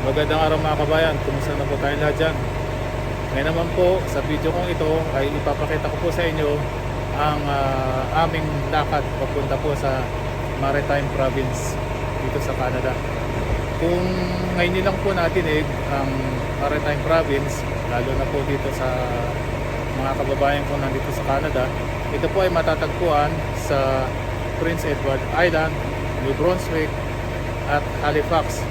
Magandang araw mga kabayan, kumusta na po tayo lahat dyan? Ngayon naman po, sa video kong ito ay ipapakita ko po sa inyo ang aming lakad papunta po sa Maritime Province dito sa Canada. Kung ngayon nilang po natinig ang Maritime Province, lalo na po dito sa mga kababayan ko nandito sa Canada, ito po ay matatagpuan sa Prince Edward Island, New Brunswick at Halifax.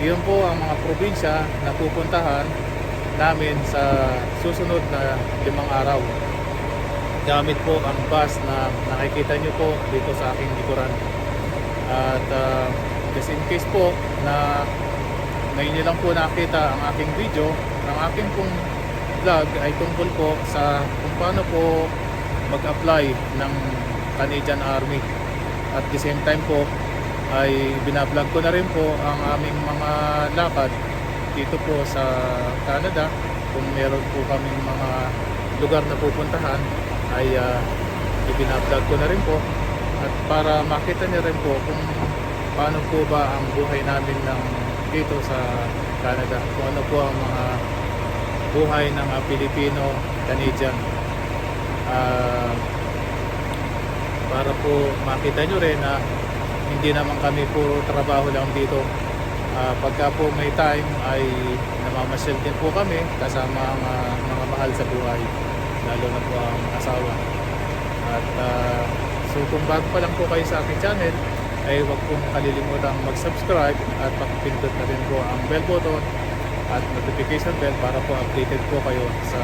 Iyon po ang mga probinsya na pupuntahan namin sa susunod na 5 araw. Gamit po ang bus na nakikita nyo po dito sa aking likuran. At just in case po na ngayon nyo lang po nakita ang aking video, ang aking pong vlog ay tungkol po sa kung paano po mag-apply ng Canadian Army. At the same time po ay binablog ko na rin po ang aming mga lakad dito po sa Canada. Kung meron po kaming mga lugar na pupuntahan ay ibinablog ko na rin po, at para makita niyo rin po kung paano po ba ang buhay namin dito sa Canada, kung ano po ang mga buhay ng Filipino-Canadian, para po makita nyo rin na hindi naman kami puro trabaho lang dito. Pagka po may time ay namamasyal din po kami kasama ang mga mahal sa buhay, lalo na po ang asawa. At so kung bago pa lang po kayo sa aking channel, ay huwag pong kalilimutang mag-subscribe at pakipindot na rin po ang bell button at notification bell para po updated po kayo sa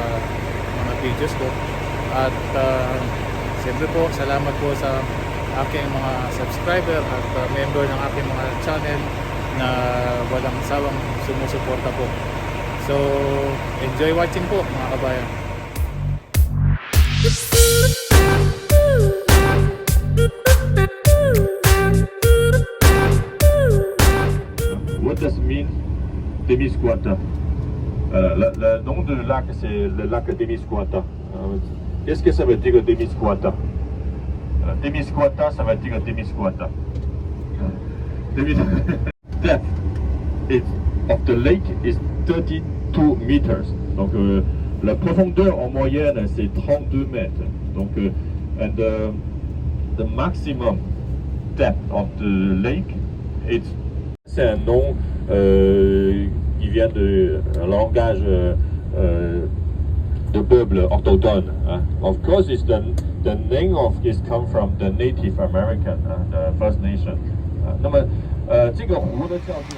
mga videos ko. At siyempre po, salamat po sa aking mga subscriber at member ng aking mga channel na walang sawang sumusuporta po. So, enjoy watching po mga kabayan. What does it mean, Témiscouata? Le nom de lac, c'est le lac Témiscouata. Qu'est-ce que ça veut dire Témiscouata? Témiscouata, ça veut dire Témiscouata. Depth of the lake is 32 meters. Donc la profondeur en moyenne c'est 32 mètres. Donc and the maximum depth of the lake, c'est un nom qui vient de un langage de peuple autochtone. Of course, it's the name of is come from the Native American, the First Nation. 那么这个湖呢叫做。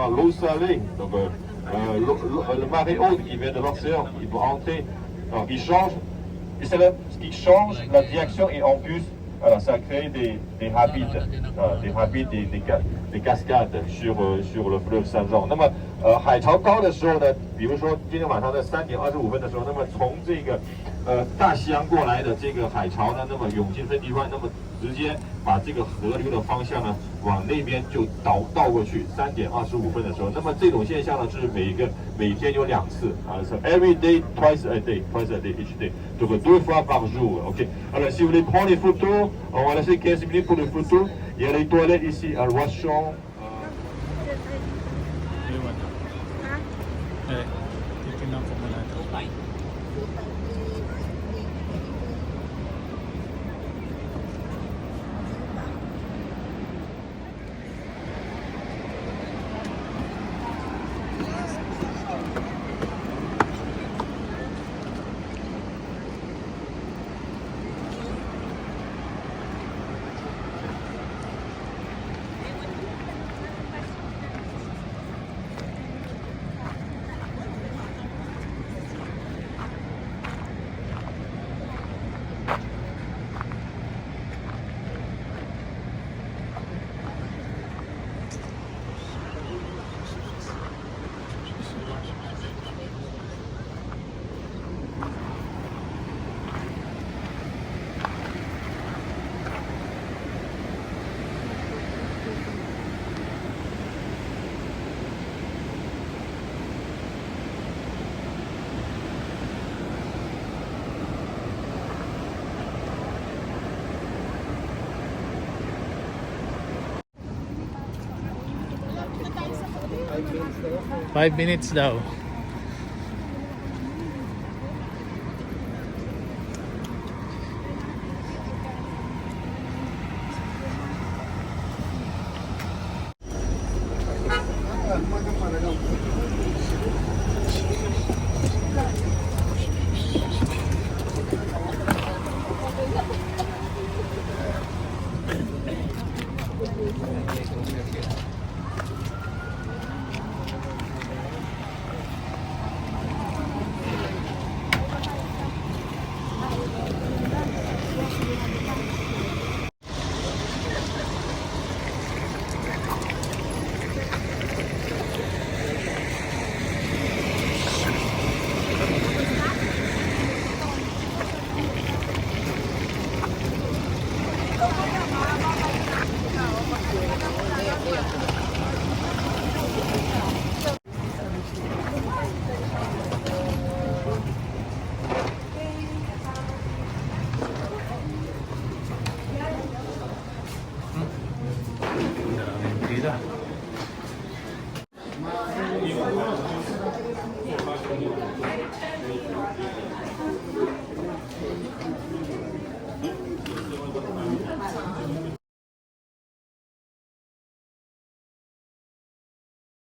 dans l'eau salée. Donc, le marée haute qui vient de l'océan, il va entrer. Alors, il change. Et c'est ce qui change la direction et en plus, alors, ça crée des rapides, des cascades sur le fleuve Saint-Jean。那么，海潮高的时候呢，比如说今天晚上的3:25的时候，那么从这个大西洋过来的这个海潮呢，那么涌进飞地湾，那么直接把这个河流的方向呢往那边就倒过去。3:25的时候，那么这种现象呢是每天有2次啊，so every day, twice a day, each day. Donc 2 fois par jour. Ok. Alors si vous voulez prendre les photos, on va laisser 15 minutes pour les photos. Il y a les toilettes ici, à washroom. Titignan ko muna ito. Five minutes daw. Maraming pila.